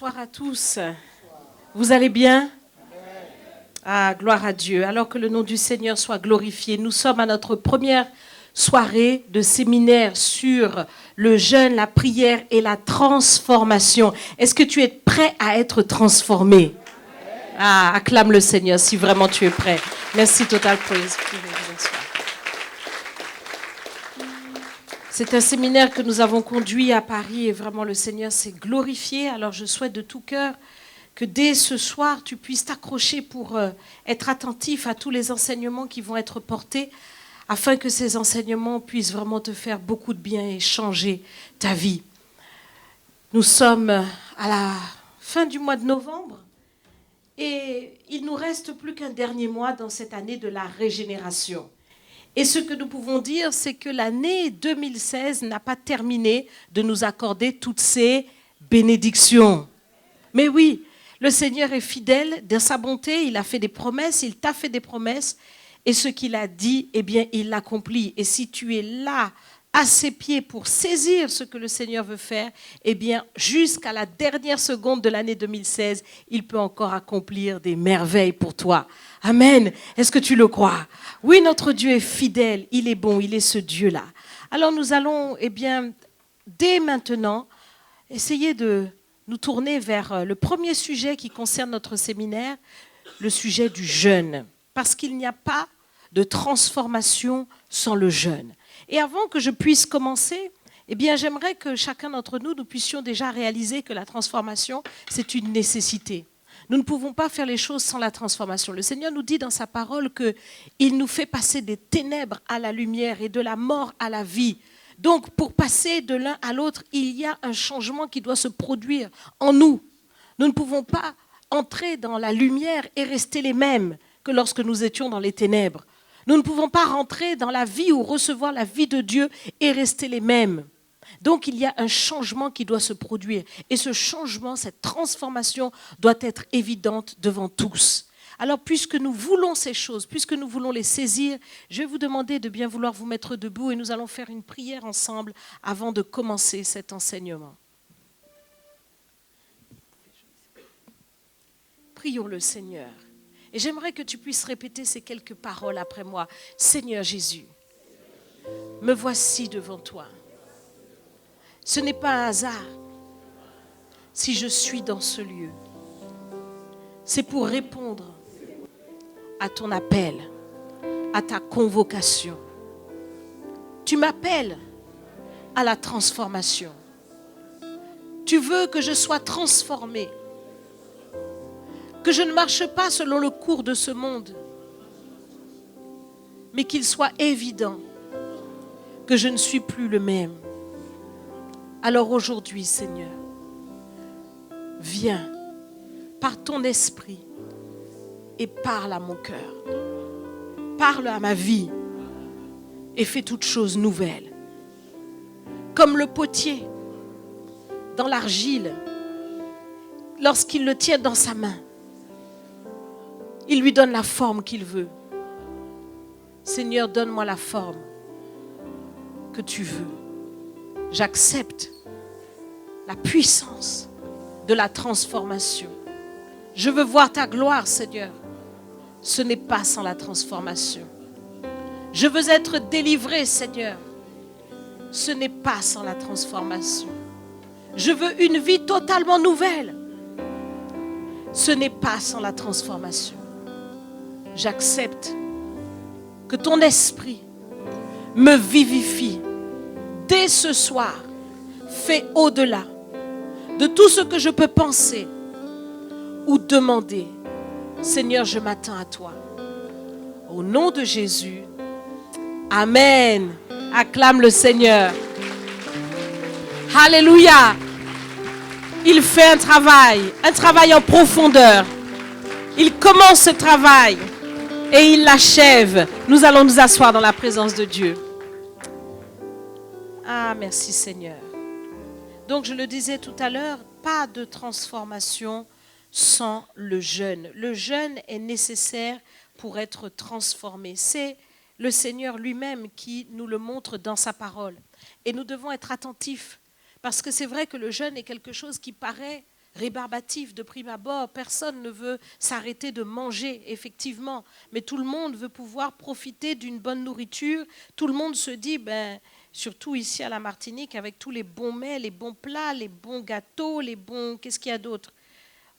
Bonsoir à tous. Vous allez bien? Ah, gloire à Dieu. Alors que le nom du Seigneur soit glorifié. Nous sommes à notre première soirée de séminaire sur le jeûne, la prière et la transformation. Est-ce que tu es prêt à être transformé? Ah, acclame le Seigneur si vraiment tu es prêt. Merci, Total Praise. C'est un séminaire que nous avons conduit à Paris et vraiment le Seigneur s'est glorifié. Alors je souhaite de tout cœur que dès ce soir, tu puisses t'accrocher pour être attentif à tous les enseignements qui vont être portés afin que ces enseignements puissent vraiment te faire beaucoup de bien et changer ta vie. Nous sommes à la fin du mois de novembre et il nous reste plus qu'un dernier mois dans cette année de la régénération. Et ce que nous pouvons dire, c'est que l'année 2016 n'a pas terminé de nous accorder toutes ces bénédictions. Mais oui, le Seigneur est fidèle de sa bonté, il a fait des promesses, il t'a fait des promesses, et ce qu'il a dit, eh bien, il l'accomplit. Et si tu es là, à ses pieds, pour saisir ce que le Seigneur veut faire, eh bien, jusqu'à la dernière seconde de l'année 2016, il peut encore accomplir des merveilles pour toi. Amen. Est-ce que tu le crois? Oui, notre Dieu est fidèle, il est bon, il est ce Dieu-là. Alors nous allons, eh bien, dès maintenant, essayer de nous tourner vers le premier sujet qui concerne notre séminaire, le sujet du jeûne. Parce qu'il n'y a pas de transformation sans le jeûne. Et avant que je puisse commencer, eh bien, j'aimerais que chacun d'entre nous, nous puissions déjà réaliser que la transformation, c'est une nécessité. Nous ne pouvons pas faire les choses sans la transformation. Le Seigneur nous dit dans sa parole qu'il nous fait passer des ténèbres à la lumière et de la mort à la vie. Donc, pour passer de l'un à l'autre, il y a un changement qui doit se produire en nous. Nous ne pouvons pas entrer dans la lumière et rester les mêmes que lorsque nous étions dans les ténèbres. Nous ne pouvons pas rentrer dans la vie ou recevoir la vie de Dieu et rester les mêmes. Donc, il y a un changement qui doit se produire. Et ce changement, cette transformation doit être évidente devant tous. Alors, puisque nous voulons ces choses, puisque nous voulons les saisir, je vais vous demander de bien vouloir vous mettre debout et nous allons faire une prière ensemble avant de commencer cet enseignement. Prions le Seigneur. Et j'aimerais que tu puisses répéter ces quelques paroles après moi. Seigneur Jésus, me voici devant toi. Ce n'est pas un hasard si je suis dans ce lieu. C'est pour répondre à ton appel, à ta convocation. Tu m'appelles à la transformation. Tu veux que je sois transformée, que je ne marche pas selon le cours de ce monde, mais qu'il soit évident que je ne suis plus le même. Alors aujourd'hui, Seigneur, viens par ton esprit et parle à mon cœur. Parle à ma vie et fais toutes choses nouvelles. Comme le potier dans l'argile, lorsqu'il le tient dans sa main, il lui donne la forme qu'il veut. Seigneur, donne-moi la forme que tu veux. J'accepte la puissance de la transformation. Je veux voir ta gloire, Seigneur. Ce n'est pas sans la transformation. Je veux être délivré, Seigneur. Ce n'est pas sans la transformation. Je veux une vie totalement nouvelle. Ce n'est pas sans la transformation. J'accepte que ton esprit me vivifie. Dès ce soir, fais au-delà de tout ce que je peux penser ou demander. Seigneur, je m'attends à toi. Au nom de Jésus, Amen. Acclame le Seigneur. Alléluia. Il fait un travail en profondeur. Il commence ce travail et il l'achève. Nous allons nous asseoir dans la présence de Dieu. Ah, merci Seigneur. Donc, je le disais tout à l'heure, pas de transformation sans le jeûne. Le jeûne est nécessaire pour être transformé. C'est le Seigneur lui-même qui nous le montre dans sa parole. Et nous devons être attentifs, parce que c'est vrai que le jeûne est quelque chose qui paraît rébarbatif de prime abord. Personne ne veut s'arrêter de manger, effectivement. Mais tout le monde veut pouvoir profiter d'une bonne nourriture. Tout le monde se dit, surtout ici à la Martinique, avec tous les bons mets, les bons plats, les bons gâteaux, les bons... Qu'est-ce qu'il y a d'autre?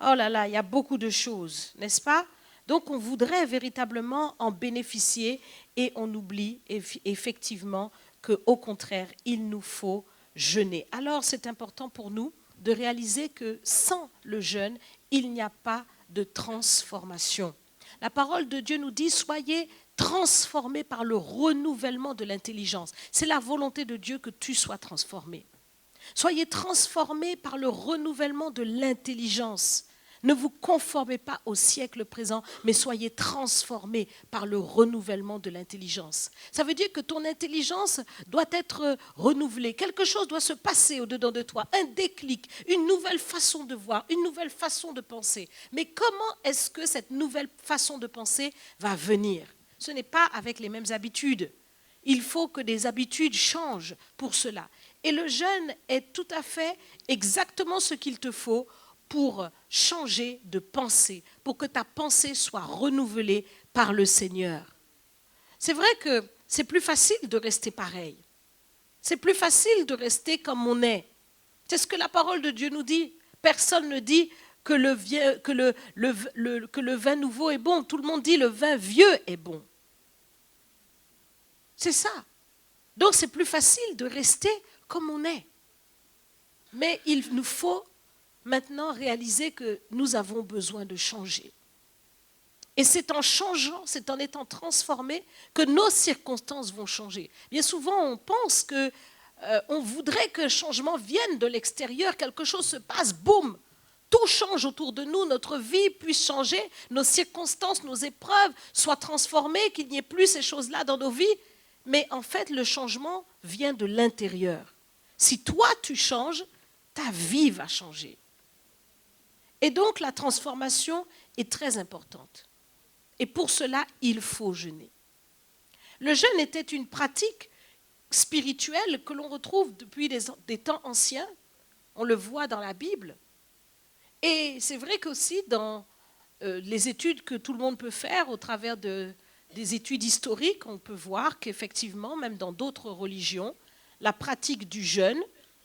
Oh là là, il y a beaucoup de choses, n'est-ce pas? Donc on voudrait véritablement en bénéficier et on oublie effectivement qu'au contraire, il nous faut jeûner. Alors c'est important pour nous de réaliser que sans le jeûne, il n'y a pas de transformation. La parole de Dieu nous dit, soyez transformés par le renouvellement de l'intelligence. C'est la volonté de Dieu que tu sois transformé. Soyez transformés par le renouvellement de l'intelligence. Ne vous conformez pas au siècle présent, mais soyez transformés par le renouvellement de l'intelligence. Ça veut dire que ton intelligence doit être renouvelée. Quelque chose doit se passer au-dedans de toi, un déclic, une nouvelle façon de voir, une nouvelle façon de penser. Mais comment est-ce que cette nouvelle façon de penser va venir? Ce n'est pas avec les mêmes habitudes. Il faut que des habitudes changent pour cela. Et le jeûne est tout à fait exactement ce qu'il te faut pour changer de pensée, pour que ta pensée soit renouvelée par le Seigneur. C'est vrai que c'est plus facile de rester pareil. C'est plus facile de rester comme on est. C'est ce que la parole de Dieu nous dit. Personne ne dit que le vin nouveau est bon. Tout le monde dit le vin vieux est bon. C'est ça. Donc c'est plus facile de rester comme on est. Mais il nous faut maintenant réaliser que nous avons besoin de changer. Et c'est en changeant, c'est en étant transformés que nos circonstances vont changer. Bien souvent, on pense qu'on voudrait que le changement vienne de l'extérieur, quelque chose se passe, boum, tout change autour de nous, notre vie puisse changer, nos circonstances, nos épreuves soient transformées, qu'il n'y ait plus ces choses-là dans nos vies. Mais en fait, le changement vient de l'intérieur. Si toi, tu changes, ta vie va changer. Et donc, la transformation est très importante. Et pour cela, il faut jeûner. Le jeûne était une pratique spirituelle que l'on retrouve depuis des temps anciens. On le voit dans la Bible. Et c'est vrai qu'aussi dans les études que tout le monde peut faire au travers des études historiques, on peut voir qu'effectivement, même dans d'autres religions, la pratique du jeûne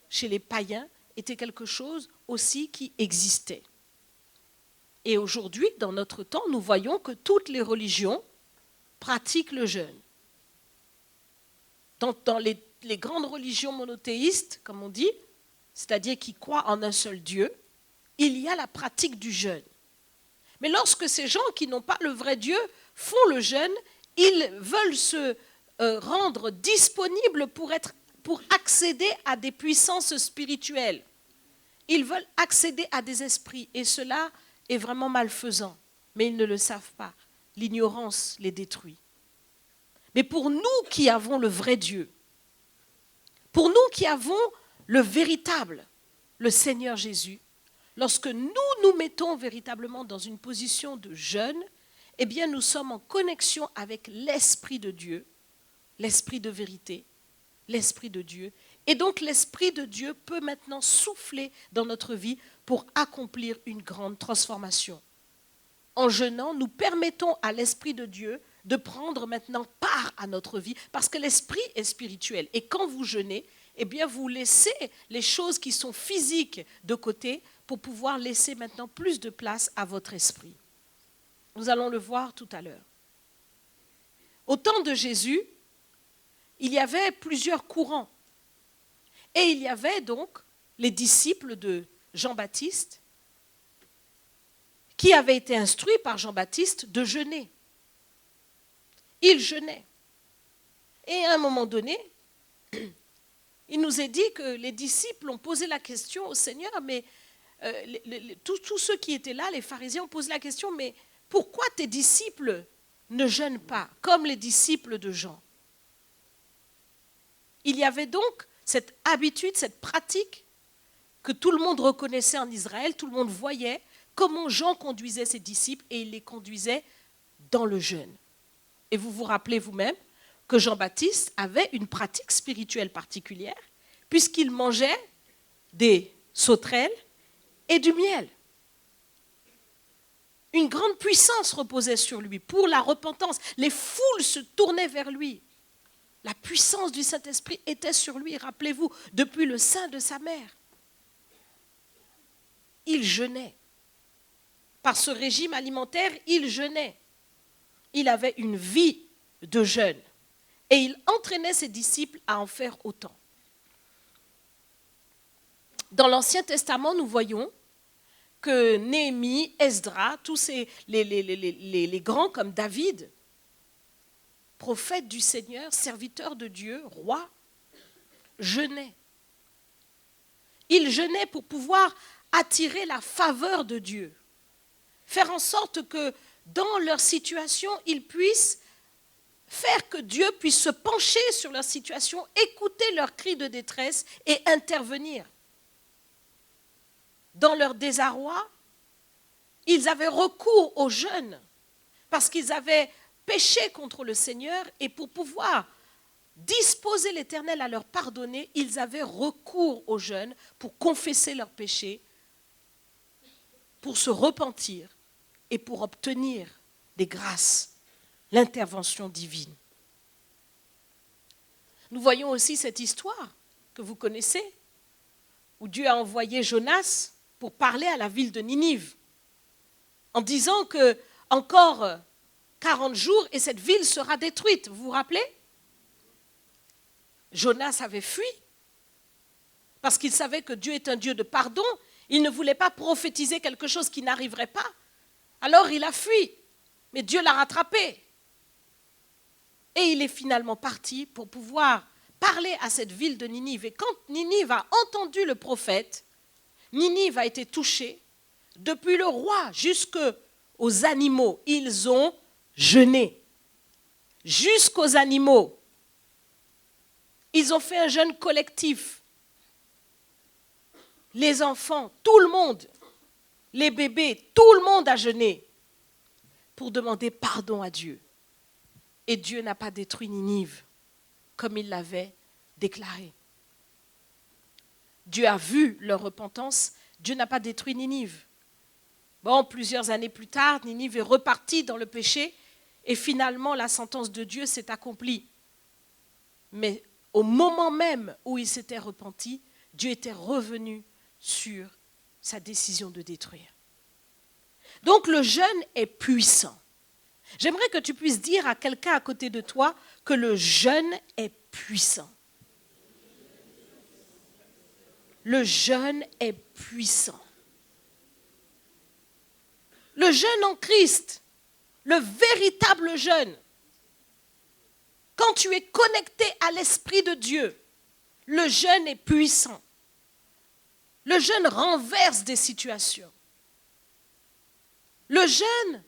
chez les païens était quelque chose aussi qui existait. Et aujourd'hui, dans notre temps, nous voyons que toutes les religions pratiquent le jeûne. Dans les grandes religions monothéistes, comme on dit, c'est-à-dire qui croient en un seul Dieu, il y a la pratique du jeûne. Mais lorsque ces gens qui n'ont pas le vrai Dieu font le jeûne, ils veulent se rendre disponibles pour accéder à des puissances spirituelles. Ils veulent accéder à des esprits et cela est vraiment malfaisant. Mais ils ne le savent pas. L'ignorance les détruit. Mais pour nous qui avons le vrai Dieu, pour nous qui avons le véritable, le Seigneur Jésus, lorsque nous nous mettons véritablement dans une position de jeûne, eh bien nous sommes en connexion avec l'Esprit de Dieu, l'Esprit de vérité, l'Esprit de Dieu. Et donc l'Esprit de Dieu peut maintenant souffler dans notre vie pour accomplir une grande transformation. En jeûnant, nous permettons à l'Esprit de Dieu de prendre maintenant part à notre vie, parce que l'Esprit est spirituel. Et quand vous jeûnez, eh bien vous laissez les choses qui sont physiques de côté pour pouvoir laisser maintenant plus de place à votre esprit. Nous allons le voir tout à l'heure. Au temps de Jésus, il y avait plusieurs courants. Et il y avait donc les disciples de Jean-Baptiste qui avaient été instruits par Jean-Baptiste de jeûner. Ils jeûnaient. Et à un moment donné, il nous est dit que les disciples ont posé la question au Seigneur, mais tous ceux qui étaient là, les pharisiens, ont posé la question, mais pourquoi tes disciples ne jeûnent pas, comme les disciples de Jean? Il y avait donc cette habitude, cette pratique que tout le monde reconnaissait en Israël, tout le monde voyait comment Jean conduisait ses disciples et il les conduisait dans le jeûne. Et vous vous rappelez vous-même que Jean-Baptiste avait une pratique spirituelle particulière puisqu'il mangeait des sauterelles et du miel. Une grande puissance reposait sur lui pour la repentance. Les foules se tournaient vers lui. La puissance du Saint-Esprit était sur lui, rappelez-vous, depuis le sein de sa mère. Il jeûnait. Par ce régime alimentaire, il jeûnait. Il avait une vie de jeûne. Et il entraînait ses disciples à en faire autant. Dans l'Ancien Testament, nous voyons que Néhémie, Esdras, tous les grands comme David, prophète du Seigneur, serviteur de Dieu, roi, jeûnaient. Ils jeûnaient pour pouvoir attirer la faveur de Dieu, faire en sorte que dans leur situation, ils puissent faire que Dieu puisse se pencher sur leur situation, écouter leurs cris de détresse et intervenir. Dans leur désarroi, ils avaient recours au jeûne parce qu'ils avaient péché contre le Seigneur et pour pouvoir disposer l'Éternel à leur pardonner, ils avaient recours au jeûne pour confesser leurs péchés, pour se repentir et pour obtenir des grâces, l'intervention divine. Nous voyons aussi cette histoire que vous connaissez, où Dieu a envoyé Jonas pour parler à la ville de Ninive, en disant que encore 40 jours et cette ville sera détruite. Vous vous rappelez? Jonas avait fui parce qu'il savait que Dieu est un Dieu de pardon. Il ne voulait pas prophétiser quelque chose qui n'arriverait pas. Alors il a fui, mais Dieu l'a rattrapé. Et il est finalement parti pour pouvoir parler à cette ville de Ninive. Et quand Ninive a entendu le prophète, Ninive a été touchée. Depuis le roi jusqu'aux animaux, ils ont jeûné. Jusqu'aux animaux. Ils ont fait un jeûne collectif. Les enfants, tout le monde, les bébés, tout le monde a jeûné pour demander pardon à Dieu. Et Dieu n'a pas détruit Ninive comme il l'avait déclaré. Dieu a vu leur repentance, Dieu n'a pas détruit Ninive. Bon, plusieurs années plus tard, Ninive est repartie dans le péché et finalement la sentence de Dieu s'est accomplie. Mais au moment même où il s'était repenti, Dieu était revenu sur sa décision de détruire. Donc le jeûne est puissant. J'aimerais que tu puisses dire à quelqu'un à côté de toi que le jeûne est puissant. Le jeûne est puissant. Le jeûne en Christ, le véritable jeûne, quand tu es connecté à l'Esprit de Dieu, le jeûne est puissant. Le jeûne renverse des situations. Le jeûne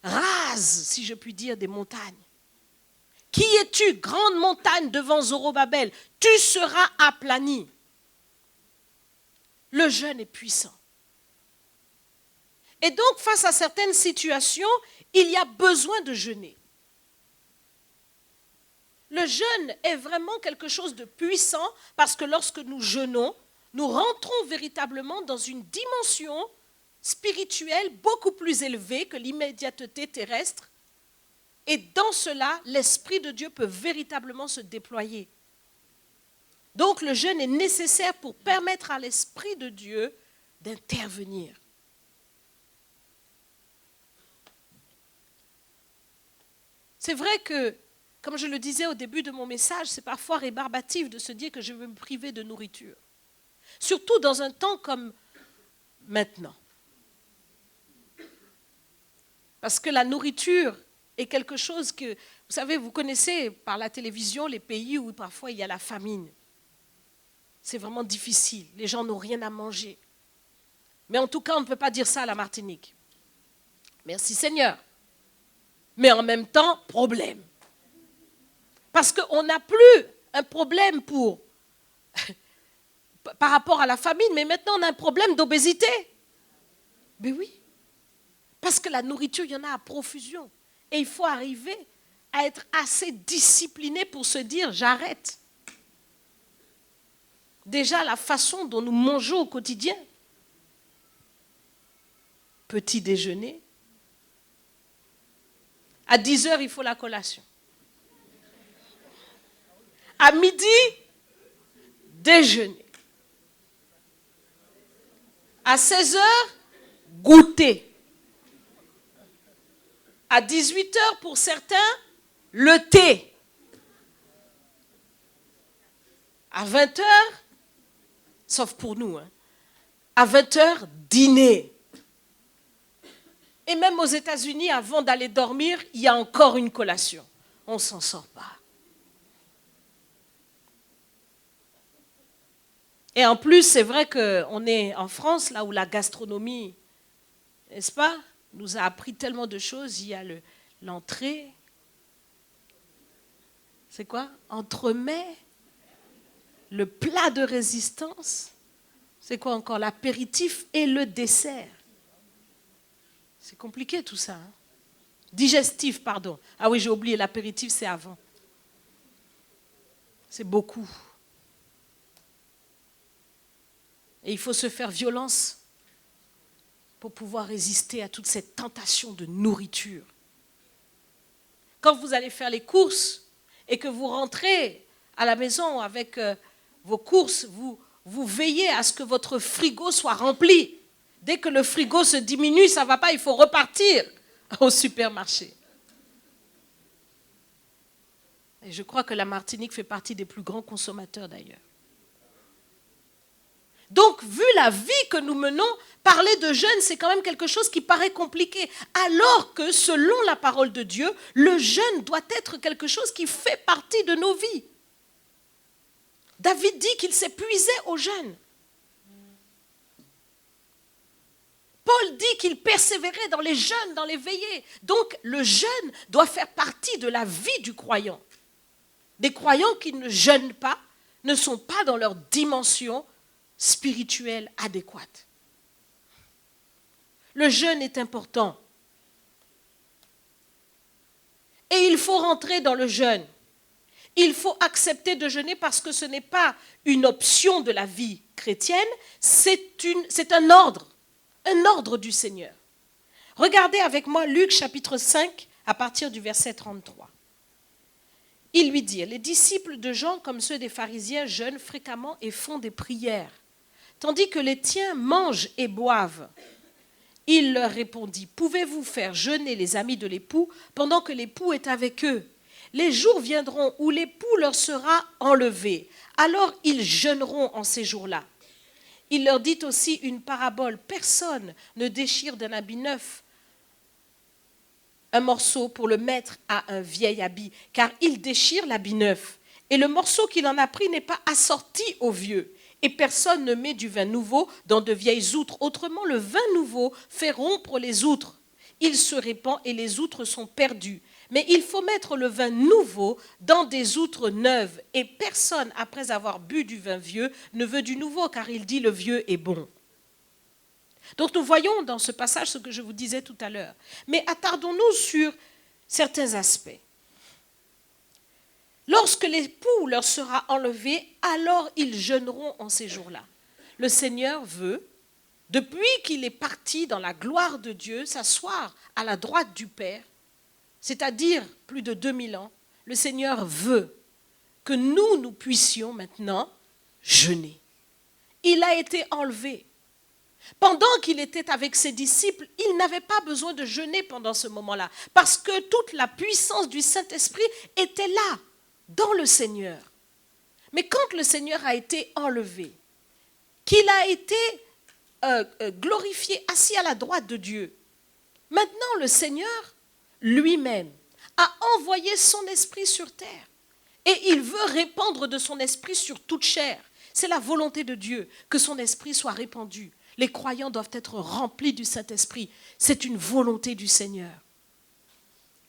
rase, si je puis dire, des montagnes. Qui es-tu, grande montagne devant Zorobabel? Tu seras aplani. Le jeûne est puissant. Et donc, face à certaines situations, il y a besoin de jeûner. Le jeûne est vraiment quelque chose de puissant parce que lorsque nous jeûnons, nous rentrons véritablement dans une dimension spirituelle beaucoup plus élevée que l'immédiateté terrestre. Et dans cela, l'Esprit de Dieu peut véritablement se déployer. Donc le jeûne est nécessaire pour permettre à l'Esprit de Dieu d'intervenir. C'est vrai que, comme je le disais au début de mon message, c'est parfois rébarbatif de se dire que je veux me priver de nourriture. Surtout dans un temps comme maintenant. Parce que la nourriture est quelque chose que, vous savez, vous connaissez par la télévision les pays où parfois il y a la famine. C'est vraiment difficile. Les gens n'ont rien à manger. Mais en tout cas, on ne peut pas dire ça à la Martinique. Merci Seigneur. Mais en même temps, problème. Parce qu'on n'a plus un problème par rapport à la famine, mais maintenant on a un problème d'obésité. Mais oui. Parce que la nourriture, il y en a à profusion. Et il faut arriver à être assez discipliné pour se dire « j'arrête ». Déjà, la façon dont nous mangeons au quotidien. Petit déjeuner. À 10 heures, il faut la collation. À midi, déjeuner. À 16 heures, goûter. À 18 heures, pour certains, le thé. À 20 heures, sauf pour nous, à 20 heures, dîner. Et même aux États-Unis, avant d'aller dormir, il y a encore une collation. On ne s'en sort pas. Et en plus, c'est vrai qu'on est en France, là où la gastronomie, n'est-ce pas, nous a appris tellement de choses. Il y a l'entrée. C'est quoi? Entremets. Le plat de résistance. C'est quoi encore? L'apéritif et le dessert. C'est compliqué tout ça. Digestif, pardon. Ah oui, j'ai oublié, l'apéritif, c'est avant. C'est beaucoup. Et il faut se faire violence pour pouvoir résister à toute cette tentation de nourriture. Quand vous allez faire les courses et que vous rentrez à la maison avec vos courses, vous veillez à ce que votre frigo soit rempli. Dès que le frigo se diminue, ça ne va pas, il faut repartir au supermarché. Et je crois que la Martinique fait partie des plus grands consommateurs d'ailleurs. Donc, vu la vie que nous menons, parler de jeûne, c'est quand même quelque chose qui paraît compliqué. Alors que, selon la parole de Dieu, le jeûne doit être quelque chose qui fait partie de nos vies. David dit qu'il s'épuisait au jeûne. Paul dit qu'il persévérait dans les jeûnes, dans les veillées. Donc, le jeûne doit faire partie de la vie du croyant. Des croyants qui ne jeûnent pas ne sont pas dans leur dimension spirituelle adéquate. Le jeûne est important. Et il faut rentrer dans le jeûne. Il faut accepter de jeûner parce que ce n'est pas une option de la vie chrétienne, c'est un ordre du Seigneur. Regardez avec moi Luc chapitre 5 à partir du verset 33. Il lui dit, les disciples de Jean, comme ceux des pharisiens, jeûnent fréquemment et font des prières, tandis que les tiens mangent et boivent. Il leur répondit, pouvez-vous faire jeûner les amis de l'époux pendant que l'époux est avec eux? Les jours viendront où l'époux leur sera enlevé. Alors ils jeûneront en ces jours-là. Il leur dit aussi une parabole. Personne ne déchire d'un habit neuf un morceau pour le mettre à un vieil habit, car il déchire l'habit neuf. Et le morceau qu'il en a pris n'est pas assorti au vieux. Et personne ne met du vin nouveau dans de vieilles outres. Autrement, le vin nouveau fait rompre les outres. Il se répand et les outres sont perdues. Mais il faut mettre le vin nouveau dans des outres neuves. Et personne, après avoir bu du vin vieux, ne veut du nouveau, car il dit le vieux est bon. Donc nous voyons dans ce passage ce que je vous disais tout à l'heure. Mais attardons-nous sur certains aspects. Lorsque l'époux leur sera enlevé, alors ils jeûneront en ces jours-là. Le Seigneur veut, depuis qu'il est parti dans la gloire de Dieu, s'asseoir à la droite du Père, c'est-à-dire plus de 2000 ans, le Seigneur veut que nous puissions maintenant jeûner. Il a été enlevé. Pendant qu'il était avec ses disciples, il n'avait pas besoin de jeûner pendant ce moment-là, parce que toute la puissance du Saint-Esprit était là, dans le Seigneur. Mais quand le Seigneur a été enlevé, qu'il a été glorifié, assis à la droite de Dieu, maintenant le Seigneur lui-même a envoyé son esprit sur terre. Et il veut répandre de son esprit sur toute chair. C'est la volonté de Dieu que son esprit soit répandu. Les croyants doivent être remplis du Saint-Esprit. C'est une volonté du Seigneur.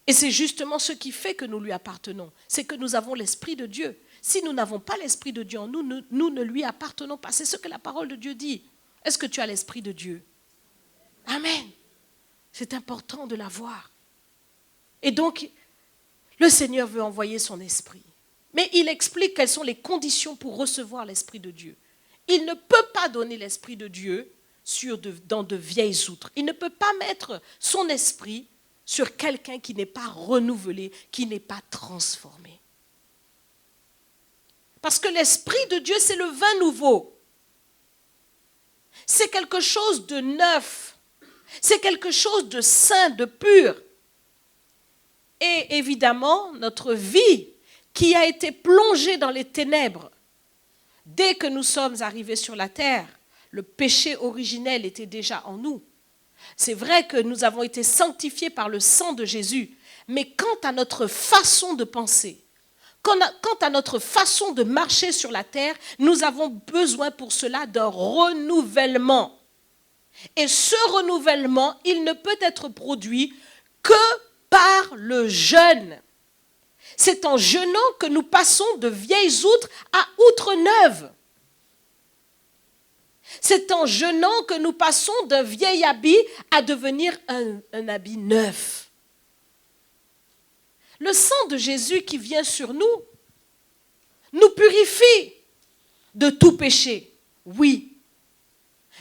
Et c'est justement ce qui fait que nous lui appartenons. C'est que nous avons l'Esprit de Dieu. Si nous n'avons pas l'Esprit de Dieu en nous, nous ne lui appartenons pas. C'est ce que la parole de Dieu dit. Est-ce que tu as l'Esprit de Dieu? Amen. C'est important de l'avoir. Et donc, le Seigneur veut envoyer son Esprit. Mais il explique quelles sont les conditions pour recevoir l'Esprit de Dieu. Il ne peut pas donner l'Esprit de Dieu dans de vieilles outres. Il ne peut pas mettre son esprit sur quelqu'un qui n'est pas renouvelé, qui n'est pas transformé. Parce que l'Esprit de Dieu, c'est le vin nouveau. C'est quelque chose de neuf. C'est quelque chose de saint, de pur. Et évidemment, notre vie qui a été plongée dans les ténèbres, dès que nous sommes arrivés sur la terre, le péché originel était déjà en nous. C'est vrai que nous avons été sanctifiés par le sang de Jésus, mais quant à notre façon de penser, quant à notre façon de marcher sur la terre, nous avons besoin pour cela d'un renouvellement. Et ce renouvellement, il ne peut être produit que par le jeûne. C'est en jeûnant que nous passons de vieilles outres à outres neuves. C'est en jeûnant que nous passons d'un vieil habit à devenir un habit neuf. Le sang de Jésus qui vient sur nous nous purifie de tout péché, oui.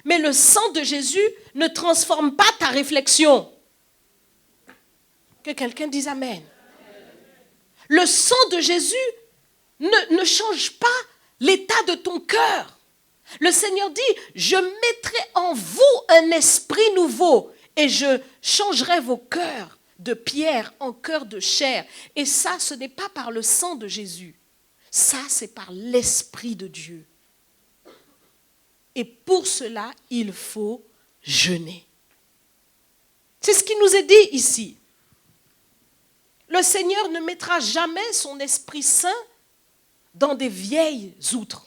Mais le sang de Jésus ne transforme pas ta réflexion. Que quelqu'un dise Amen. Le sang de Jésus ne change pas l'état de ton cœur. Le Seigneur dit, je mettrai en vous un esprit nouveau et je changerai vos cœurs de pierre en cœur de chair. Et ça, ce n'est pas par le sang de Jésus. Ça, c'est par l'Esprit de Dieu. Et pour cela, il faut jeûner. C'est ce qui nous est dit ici. Le Seigneur ne mettra jamais son Esprit Saint dans des vieilles outres,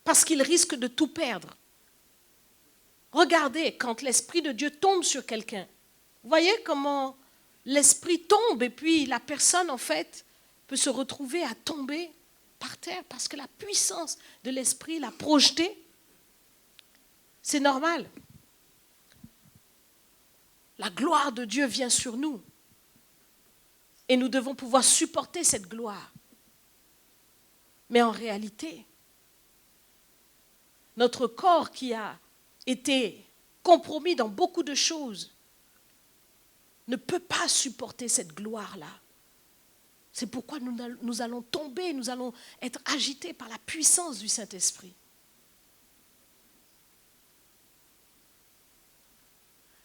parce qu'il risque de tout perdre. Regardez, quand l'Esprit de Dieu tombe sur quelqu'un, vous voyez comment l'Esprit tombe et puis la personne, en fait, peut se retrouver à tomber par terre parce que la puissance de l'Esprit l'a projeté. C'est normal. La gloire de Dieu vient sur nous. Et nous devons pouvoir supporter cette gloire. Mais en réalité, notre corps qui a été compromis dans beaucoup de choses ne peut pas supporter cette gloire-là. C'est pourquoi nous allons tomber, nous allons être agités par la puissance du Saint-Esprit.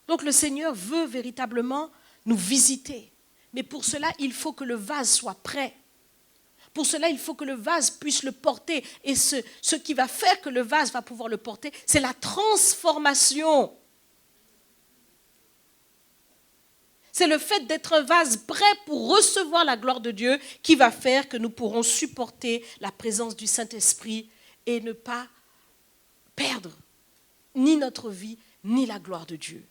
Donc le Seigneur veut véritablement nous visiter. Mais pour cela, il faut que le vase soit prêt. Pour cela, il faut que le vase puisse le porter. Et ce qui va faire que le vase va pouvoir le porter, c'est la transformation. C'est le fait d'être un vase prêt pour recevoir la gloire de Dieu qui va faire que nous pourrons supporter la présence du Saint-Esprit et ne pas perdre ni notre vie, ni la gloire de Dieu.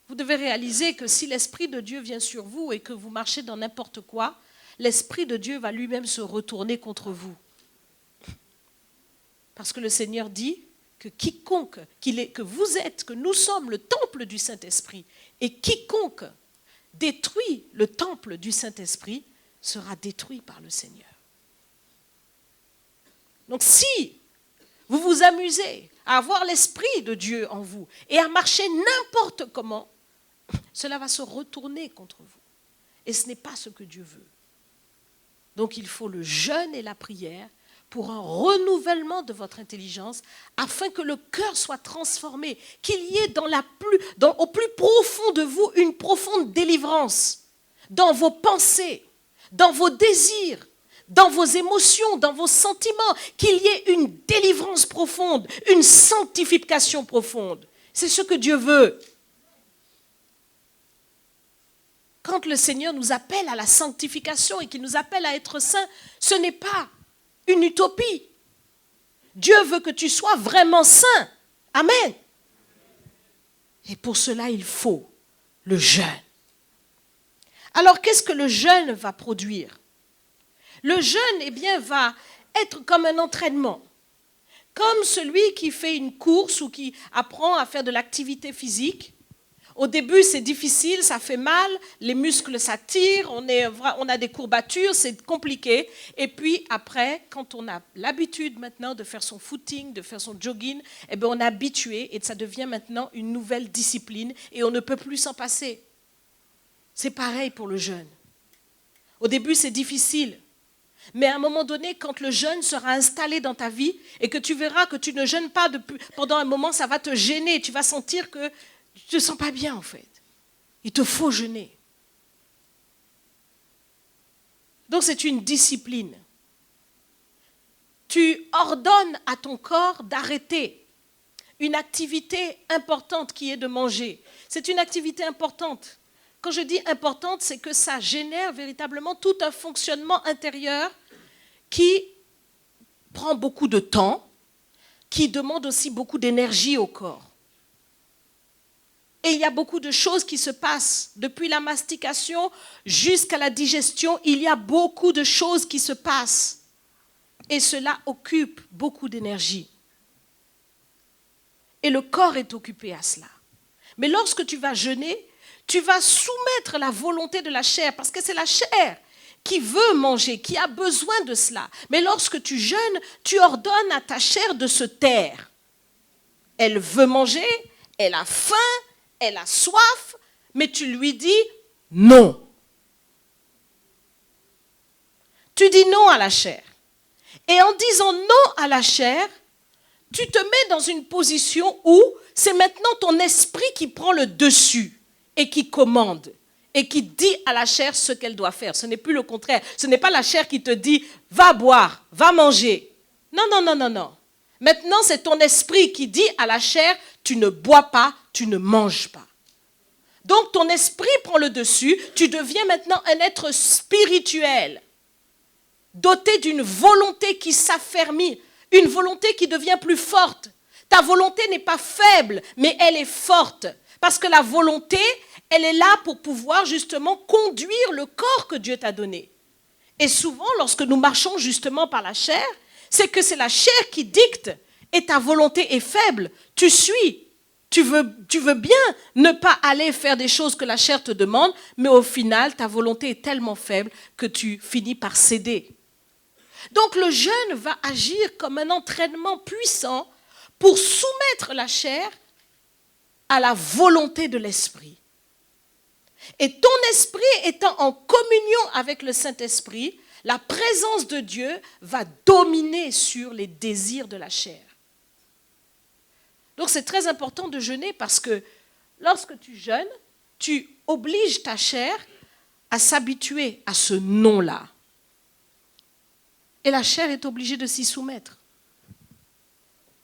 Vous devez réaliser que si l'Esprit de Dieu vient sur vous et que vous marchez dans n'importe quoi, l'Esprit de Dieu va lui-même se retourner contre vous. Parce que le Seigneur dit que quiconque, que vous êtes, que nous sommes le temple du Saint-Esprit, et quiconque détruit le temple du Saint-Esprit sera détruit par le Seigneur. Donc si vous vous amusez à avoir l'Esprit de Dieu en vous et à marcher n'importe comment, cela va se retourner contre vous. Et ce n'est pas ce que Dieu veut. Donc il faut le jeûne et la prière pour un renouvellement de votre intelligence afin que le cœur soit transformé, qu'il y ait au plus profond de vous une profonde délivrance dans vos pensées, dans vos désirs, dans vos émotions, dans vos sentiments, qu'il y ait une délivrance profonde, une sanctification profonde. C'est ce que Dieu veut. Quand le Seigneur nous appelle à la sanctification et qu'il nous appelle à être saints, ce n'est pas une utopie. Dieu veut que tu sois vraiment saint. Amen. Et pour cela, il faut le jeûne. Alors, qu'est-ce que le jeûne va produire ? Le jeûne, va être comme un entraînement. Comme celui qui fait une course ou qui apprend à faire de l'activité physique. Au début, c'est difficile, ça fait mal, les muscles s'attirent, on a des courbatures, c'est compliqué. Et puis après, quand on a l'habitude maintenant de faire son footing, de faire son jogging, eh bien on est habitué et ça devient maintenant une nouvelle discipline et on ne peut plus s'en passer. C'est pareil pour le jeûne. Au début, c'est difficile. Mais à un moment donné, quand le jeûne sera installé dans ta vie et que tu verras que tu ne jeûnes pas pendant un moment, ça va te gêner. Tu vas sentir que tu ne te sens pas bien en fait. Il te faut jeûner. Donc c'est une discipline. Tu ordonnes à ton corps d'arrêter une activité importante qui est de manger. C'est une activité importante. Quand je dis importante, c'est que ça génère véritablement tout un fonctionnement intérieur qui prend beaucoup de temps, qui demande aussi beaucoup d'énergie au corps. Et il y a beaucoup de choses qui se passent. Depuis la mastication jusqu'à la digestion, il y a beaucoup de choses qui se passent. Et cela occupe beaucoup d'énergie. Et le corps est occupé à cela. Mais lorsque tu vas jeûner, tu vas soumettre la volonté de la chair, parce que c'est la chair qui veut manger, qui a besoin de cela. Mais lorsque tu jeûnes, tu ordonnes à ta chair de se taire. Elle veut manger, elle a faim, elle a soif, mais tu lui dis non. Tu dis non à la chair. Et en disant non à la chair, tu te mets dans une position où c'est maintenant ton esprit qui prend le dessus et qui commande et qui dit à la chair ce qu'elle doit faire. Ce n'est plus le contraire. Ce n'est pas la chair qui te dit « va boire, va manger ». Non, non, non, non, non. Maintenant, c'est ton esprit qui dit à la chair « tu ne bois pas, tu ne manges pas ». Donc, ton esprit prend le dessus. Tu deviens maintenant un être spirituel, doté d'une volonté qui s'affermit, une volonté qui devient plus forte. Ta volonté n'est pas faible, mais elle est forte. Parce que la volonté, elle est là pour pouvoir justement conduire le corps que Dieu t'a donné. Et souvent, lorsque nous marchons justement par la chair, c'est que c'est la chair qui dicte et ta volonté est faible. Tu suis, tu veux bien ne pas aller faire des choses que la chair te demande, mais au final, ta volonté est tellement faible que tu finis par céder. Donc le jeûne va agir comme un entraînement puissant pour soumettre la chair à la volonté de l'esprit. Et ton esprit étant en communion avec le Saint-Esprit, la présence de Dieu va dominer sur les désirs de la chair. Donc c'est très important de jeûner parce que lorsque tu jeûnes, tu obliges ta chair à s'habituer à ce non-là. Et la chair est obligée de s'y soumettre.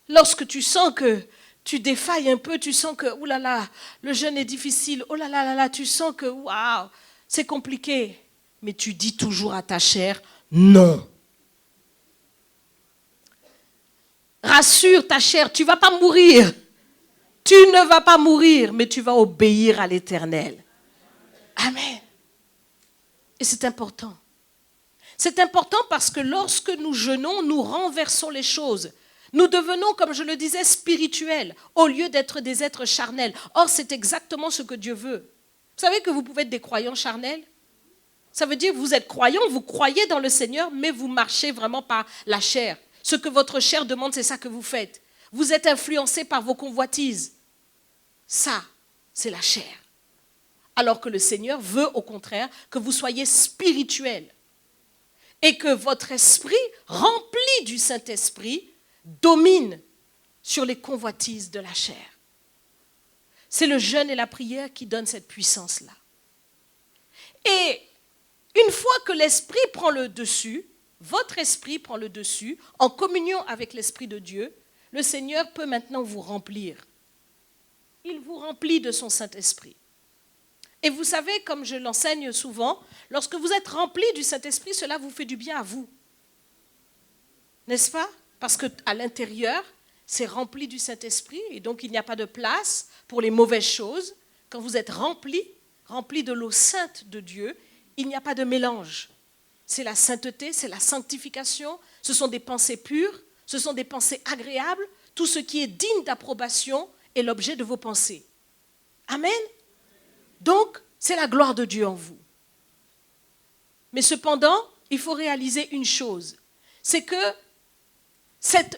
Lorsque tu sens que tu défailles un peu, tu sens que, oulala, le jeûne est difficile, oh là là là, tu sens que, waouh, c'est compliqué. Mais tu dis toujours à ta chair, non. Rassure ta chair, tu ne vas pas mourir. Tu ne vas pas mourir, mais tu vas obéir à l'Éternel. Amen. Et c'est important. C'est important parce que lorsque nous jeûnons, nous renversons les choses. Nous devenons, comme je le disais, spirituels, au lieu d'être des êtres charnels. Or, c'est exactement ce que Dieu veut. Vous savez que vous pouvez être des croyants charnels? Ça veut dire que vous êtes croyants, vous croyez dans le Seigneur, mais vous marchez vraiment par la chair. Ce que votre chair demande, c'est ça que vous faites. Vous êtes influencés par vos convoitises. Ça, c'est la chair. Alors que le Seigneur veut, au contraire, que vous soyez spirituels. Et que votre esprit, rempli du Saint-Esprit, domine sur les convoitises de la chair. C'est le jeûne et la prière qui donnent cette puissance-là. Et une fois que l'esprit prend le dessus, votre esprit prend le dessus, en communion avec l'Esprit de Dieu, le Seigneur peut maintenant vous remplir. Il vous remplit de son Saint-Esprit. Et vous savez, comme je l'enseigne souvent, lorsque vous êtes rempli du Saint-Esprit, cela vous fait du bien à vous. N'est-ce pas? Parce qu'à l'intérieur, c'est rempli du Saint-Esprit et donc il n'y a pas de place pour les mauvaises choses. Quand vous êtes rempli de l'eau sainte de Dieu, il n'y a pas de mélange. C'est la sainteté, c'est la sanctification, ce sont des pensées pures, ce sont des pensées agréables. Tout ce qui est digne d'approbation est l'objet de vos pensées. Amen. Donc, c'est la gloire de Dieu en vous. Mais cependant, il faut réaliser une chose, c'est que